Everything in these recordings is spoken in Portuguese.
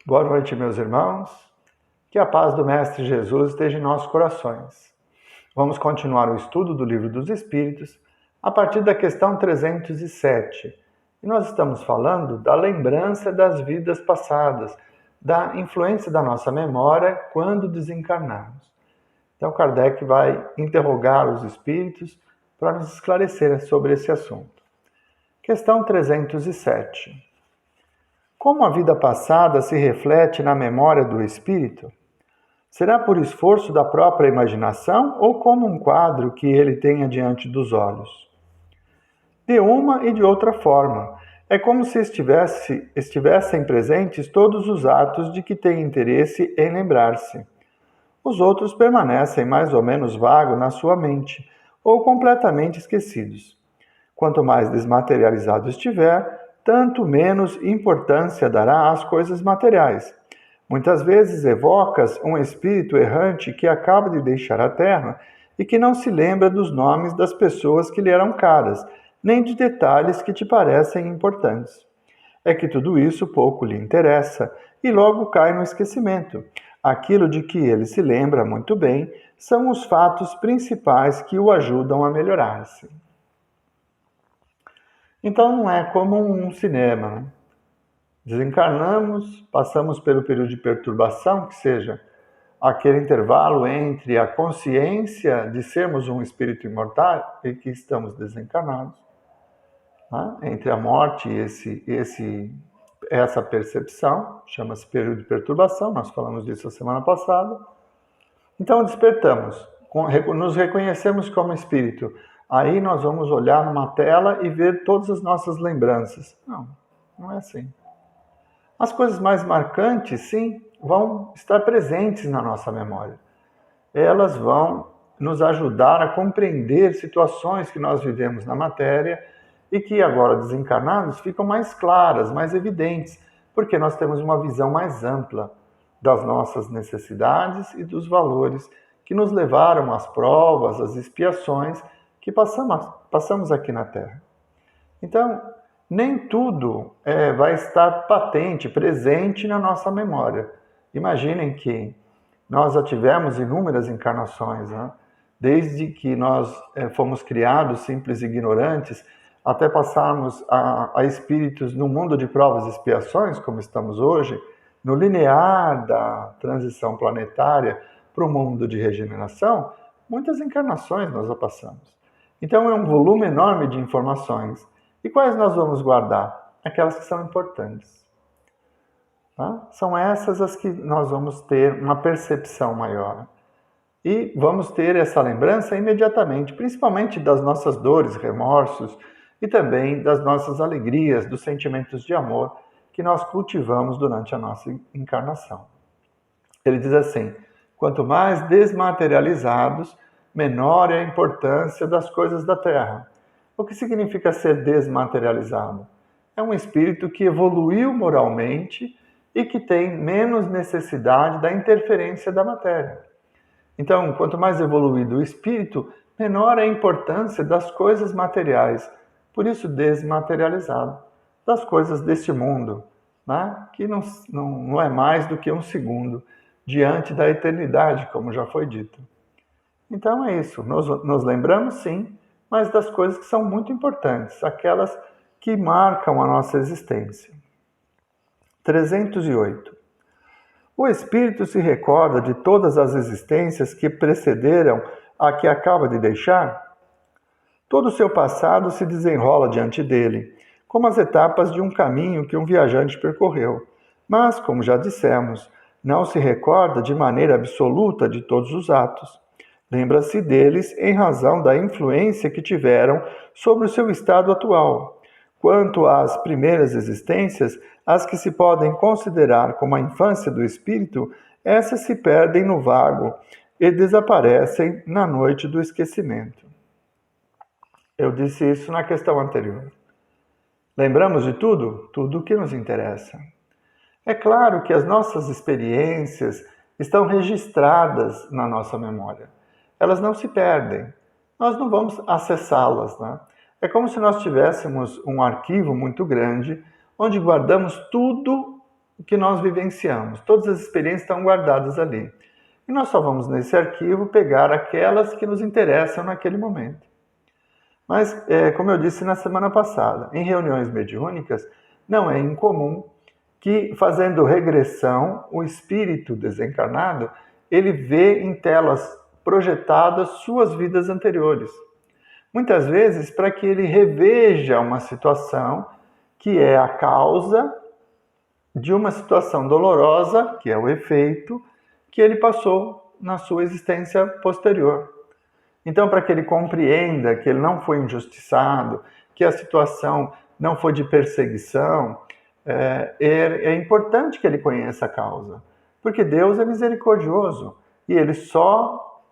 Boa noite, meus irmãos. Que a paz do Mestre Jesus esteja em nossos corações. Vamos continuar o estudo do Livro dos Espíritos a partir da questão 307. E nós estamos falando da lembrança das vidas passadas, da influência da nossa memória quando desencarnarmos. Então, Kardec vai interrogar os espíritos para nos esclarecer sobre esse assunto. Questão 307. Como a vida passada se reflete na memória do espírito? Será por esforço da própria imaginação ou como um quadro que ele tenha diante dos olhos? De uma e de outra forma. É como se estivessem presentes todos os atos de que tem interesse em lembrar-se. Os outros permanecem mais ou menos vagos na sua mente, ou completamente esquecidos. Quanto mais desmaterializado estiver, tanto menos importância dará às coisas materiais. Muitas vezes evocas um espírito errante que acaba de deixar a Terra e que não se lembra dos nomes das pessoas que lhe eram caras, nem de detalhes que te parecem importantes. É que tudo isso pouco lhe interessa e logo cai no esquecimento. Aquilo de que ele se lembra muito bem são os fatos principais que o ajudam a melhorar-se. Então não é como um cinema, né? Desencarnamos, passamos pelo período de perturbação, que seja aquele intervalo entre a consciência de sermos um espírito imortal e que estamos desencarnados, né? Entre a morte e essa percepção, chama-se período de perturbação, nós falamos disso a semana passada. Então despertamos, nos reconhecemos como espírito. Aí nós vamos olhar numa tela e ver todas as nossas lembranças. Não, não é assim. As coisas mais marcantes, sim, vão estar presentes na nossa memória. Elas vão nos ajudar a compreender situações que nós vivemos na matéria e que agora desencarnados ficam mais claras, mais evidentes, porque nós temos uma visão mais ampla das nossas necessidades e dos valores que nos levaram às provas, às expiações que passamos aqui na Terra. Então, nem tudo vai estar patente, presente na nossa memória. Imaginem que nós já tivemos inúmeras encarnações, né? Desde que nós fomos criados simples e ignorantes, até passarmos a espíritos no mundo de provas e expiações, como estamos hoje, no linear da transição planetária para o mundo de regeneração, muitas encarnações nós já passamos. Então é um volume enorme de informações. E quais nós vamos guardar? Aquelas que são importantes. Tá? São essas as que nós vamos ter uma percepção maior. E vamos ter essa lembrança imediatamente, principalmente das nossas dores, remorsos e também das nossas alegrias, dos sentimentos de amor que nós cultivamos durante a nossa encarnação. Ele diz assim: quanto mais desmaterializados, menor é a importância das coisas da Terra. O que significa ser desmaterializado? É um espírito que evoluiu moralmente e que tem menos necessidade da interferência da matéria. Então, quanto mais evoluído o espírito, menor é a importância das coisas materiais, por isso desmaterializado, das coisas deste mundo, né? Que não é mais do que um segundo diante da eternidade, como já foi dito. Então é isso, nos lembramos sim, mas das coisas que são muito importantes, aquelas que marcam a nossa existência. 308. O espírito se recorda de todas as existências que precederam a que acaba de deixar? Todo o seu passado se desenrola diante dele, como as etapas de um caminho que um viajante percorreu. Mas, como já dissemos, não se recorda de maneira absoluta de todos os atos. Lembra-se deles em razão da influência que tiveram sobre o seu estado atual. Quanto às primeiras existências, as que se podem considerar como a infância do espírito, essas se perdem no vago e desaparecem na noite do esquecimento. Eu disse isso na questão anterior. Lembramos de tudo? Tudo o que nos interessa. É claro que as nossas experiências estão registradas na nossa memória. Elas não se perdem. Nós não vamos acessá-las, né? É como se nós tivéssemos um arquivo muito grande, onde guardamos tudo o que nós vivenciamos. Todas as experiências estão guardadas ali. E nós só vamos nesse arquivo pegar aquelas que nos interessam naquele momento. Mas, como eu disse na semana passada, em reuniões mediúnicas, não é incomum que, fazendo regressão, o espírito desencarnado, ele vê em telas projetadas suas vidas anteriores. Muitas vezes para que ele reveja uma situação que é a causa de uma situação dolorosa, que é o efeito, que ele passou na sua existência posterior. Então, para que ele compreenda que ele não foi injustiçado, que a situação não foi de perseguição, é importante que ele conheça a causa. Porque Deus é misericordioso e ele só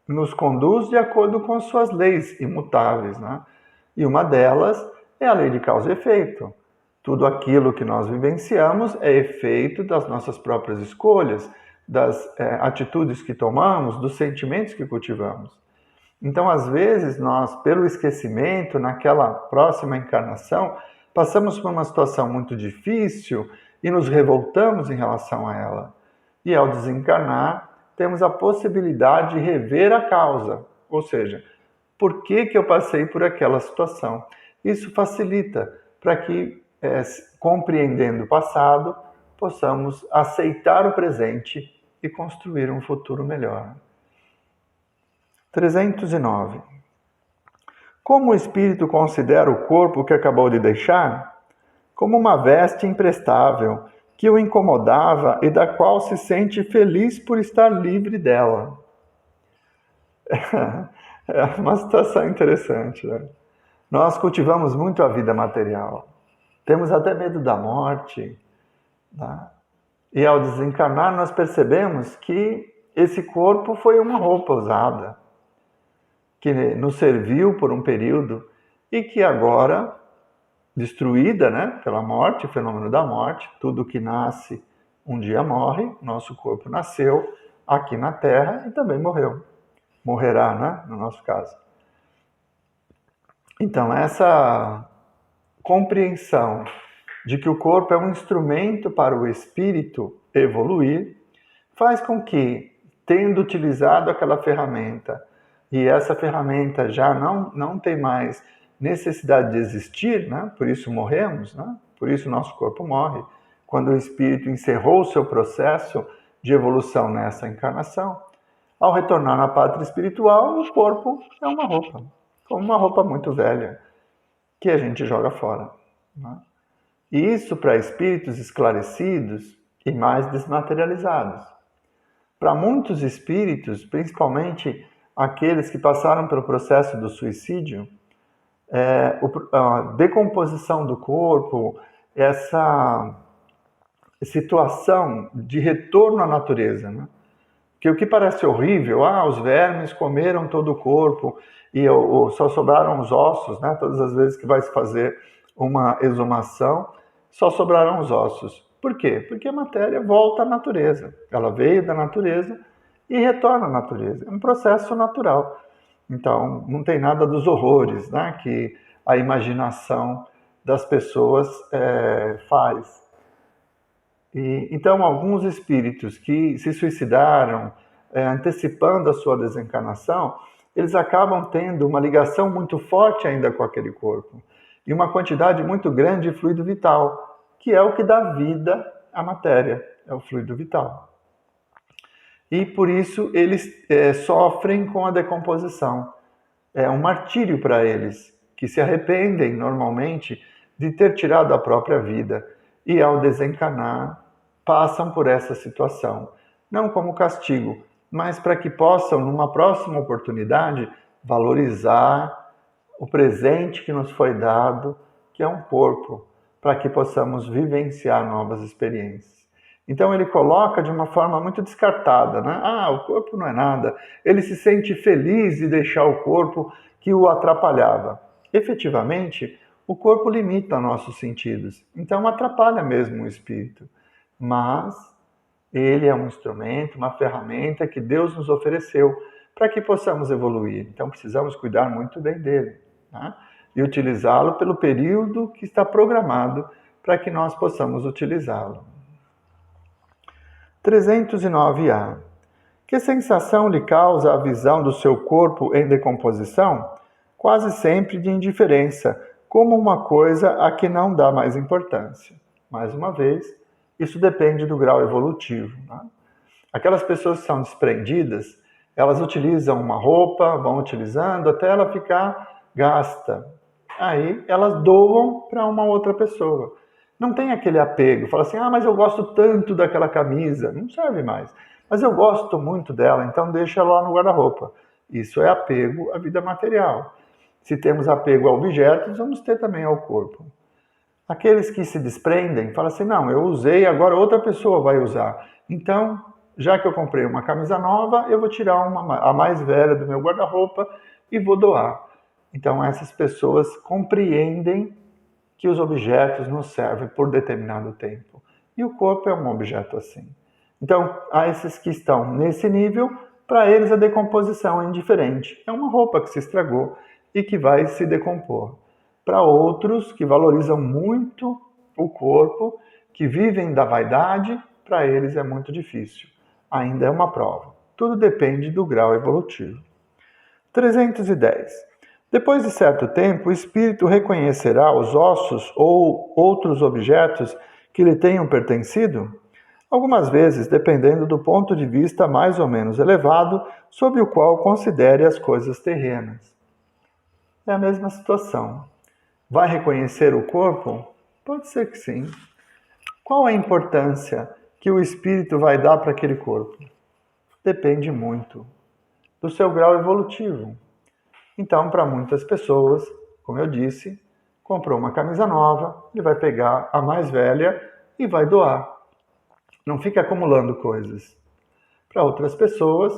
nos conduz de acordo com as suas leis imutáveis, né? E uma delas é a lei de causa e efeito. Tudo aquilo que nós vivenciamos é efeito das nossas próprias escolhas, das atitudes que tomamos, dos sentimentos que cultivamos. Então, às vezes, nós, pelo esquecimento, naquela próxima encarnação, passamos por uma situação muito difícil e nos revoltamos em relação a ela. E ao desencarnar, temos a possibilidade de rever a causa, ou seja, por que eu passei por aquela situação. Isso facilita para que, compreendendo o passado, possamos aceitar o presente e construir um futuro melhor. 309. Como o espírito considera o corpo que acabou de deixar? Como uma veste imprestável, que o incomodava e da qual se sente feliz por estar livre dela. É uma situação interessante, né? Nós cultivamos muito a vida material. Temos até medo da morte, tá? E ao desencarnar, nós percebemos que esse corpo foi uma roupa usada, que nos serviu por um período e que agora, destruída, né, pela morte, o fenômeno da morte, tudo que nasce um dia morre, nosso corpo nasceu aqui na Terra e também morreu. Morrerá, né, no nosso caso. Então, essa compreensão de que o corpo é um instrumento para o espírito evoluir, faz com que, tendo utilizado aquela ferramenta, e essa ferramenta já não tem mais necessidade de existir, né? Por isso morremos, né? Por isso nosso corpo morre, quando o espírito encerrou o seu processo de evolução nessa encarnação. Ao retornar na pátria espiritual, o corpo é uma roupa, como uma roupa muito velha, que a gente joga fora, né? E isso para espíritos esclarecidos e mais desmaterializados. Para muitos espíritos, principalmente aqueles que passaram pelo processo do suicídio, a decomposição do corpo, essa situação de retorno à natureza, né? Que o que parece horrível, os vermes comeram todo o corpo e só sobraram os ossos, né? Todas as vezes que vai se fazer uma exumação, só sobrarão os ossos. Por quê? Porque a matéria volta à natureza. Ela veio da natureza e retorna à natureza. É um processo natural. Então, não tem nada dos horrores, né, que a imaginação das pessoas faz. Então, alguns espíritos que se suicidaram, antecipando a sua desencarnação, eles acabam tendo uma ligação muito forte ainda com aquele corpo e uma quantidade muito grande de fluido vital, que é o que dá vida à matéria, é o fluido vital. E por isso eles sofrem com a decomposição. É um martírio para eles, que se arrependem normalmente de ter tirado a própria vida e ao desencarnar passam por essa situação, não como castigo, mas para que possam, numa próxima oportunidade, valorizar o presente que nos foi dado, que é um corpo, para que possamos vivenciar novas experiências. Então ele coloca de uma forma muito descartada, né? O corpo não é nada. Ele se sente feliz de deixar o corpo que o atrapalhava. Efetivamente, o corpo limita nossos sentidos, então atrapalha mesmo o espírito. Mas ele é um instrumento, uma ferramenta que Deus nos ofereceu para que possamos evoluir. Então precisamos cuidar muito bem dele, né? E utilizá-lo pelo período que está programado para que nós possamos utilizá-lo. 309A. Que sensação lhe causa a visão do seu corpo em decomposição? Quase sempre de indiferença, como uma coisa a que não dá mais importância. Mais uma vez, isso depende do grau evolutivo. Né? Aquelas pessoas que são desprendidas, elas utilizam uma roupa, vão utilizando até ela ficar gasta. Aí elas doam para uma outra pessoa. Não tem aquele apego, fala assim, mas eu gosto tanto daquela camisa, não serve mais. Mas eu gosto muito dela, então deixa ela lá no guarda-roupa. Isso é apego à vida material. Se temos apego a objetos, vamos ter também ao corpo. Aqueles que se desprendem, falam assim, não, eu usei, agora outra pessoa vai usar. Então, já que eu comprei uma camisa nova, eu vou tirar a mais velha do meu guarda-roupa e vou doar. Então, essas pessoas compreendem que os objetos nos servem por determinado tempo. E o corpo é um objeto assim. Então, há esses que estão nesse nível, para eles a decomposição é indiferente. É uma roupa que se estragou e que vai se decompor. Para outros que valorizam muito o corpo, que vivem da vaidade, para eles é muito difícil. Ainda é uma prova. Tudo depende do grau evolutivo. 310. Depois de certo tempo, o espírito reconhecerá os ossos ou outros objetos que lhe tenham pertencido? Algumas vezes, dependendo do ponto de vista mais ou menos elevado, sob o qual considere as coisas terrenas. É a mesma situação. Vai reconhecer o corpo? Pode ser que sim. Qual a importância que o espírito vai dar para aquele corpo? Depende muito do seu grau evolutivo. Então, para muitas pessoas, como eu disse, comprou uma camisa nova, ele vai pegar a mais velha e vai doar. Não fica acumulando coisas. Para outras pessoas,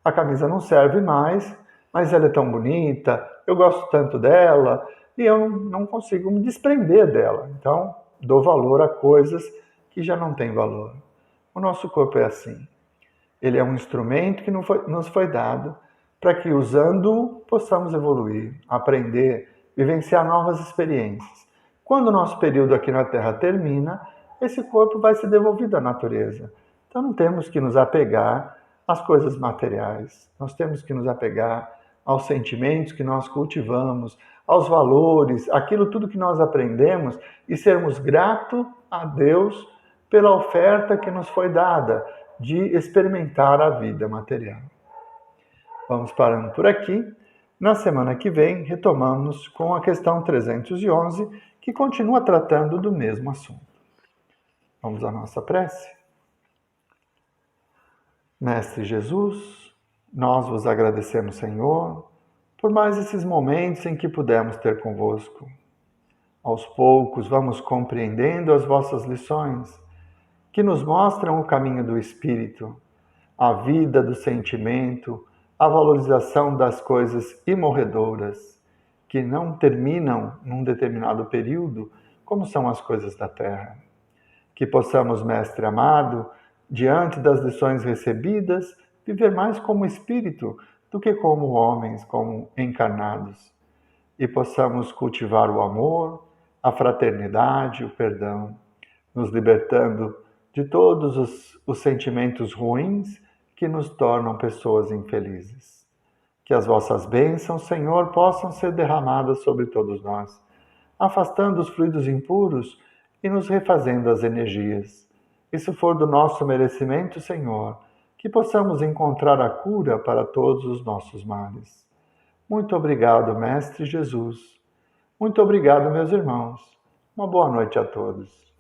a camisa não serve mais, mas ela é tão bonita, eu gosto tanto dela e eu não consigo me desprender dela. Então, dou valor a coisas que já não têm valor. O nosso corpo é assim. Ele é um instrumento que nos foi dado para que, usando-o, possamos evoluir, aprender, vivenciar novas experiências. Quando o nosso período aqui na Terra termina, esse corpo vai ser devolvido à natureza. Então não temos que nos apegar às coisas materiais. Nós temos que nos apegar aos sentimentos que nós cultivamos, aos valores, aquilo tudo que nós aprendemos e sermos gratos a Deus pela oferta que nos foi dada de experimentar a vida material. Vamos parando por aqui. Na semana que vem, retomamos com a questão 311, que continua tratando do mesmo assunto. Vamos à nossa prece. Mestre Jesus, nós vos agradecemos, Senhor, por mais esses momentos em que pudemos ter convosco. Aos poucos vamos compreendendo as vossas lições, que nos mostram o caminho do Espírito, a vida do sentimento, a valorização das coisas imorredoras, que não terminam num determinado período, como são as coisas da terra. Que possamos, Mestre amado, diante das lições recebidas, viver mais como espírito do que como homens, como encarnados. E possamos cultivar o amor, a fraternidade, o perdão, nos libertando de todos os sentimentos ruins que nos tornam pessoas infelizes. Que as vossas bênçãos, Senhor, possam ser derramadas sobre todos nós, afastando os fluidos impuros e nos refazendo as energias. E se for do nosso merecimento, Senhor, que possamos encontrar a cura para todos os nossos males. Muito obrigado, Mestre Jesus. Muito obrigado, meus irmãos. Uma boa noite a todos.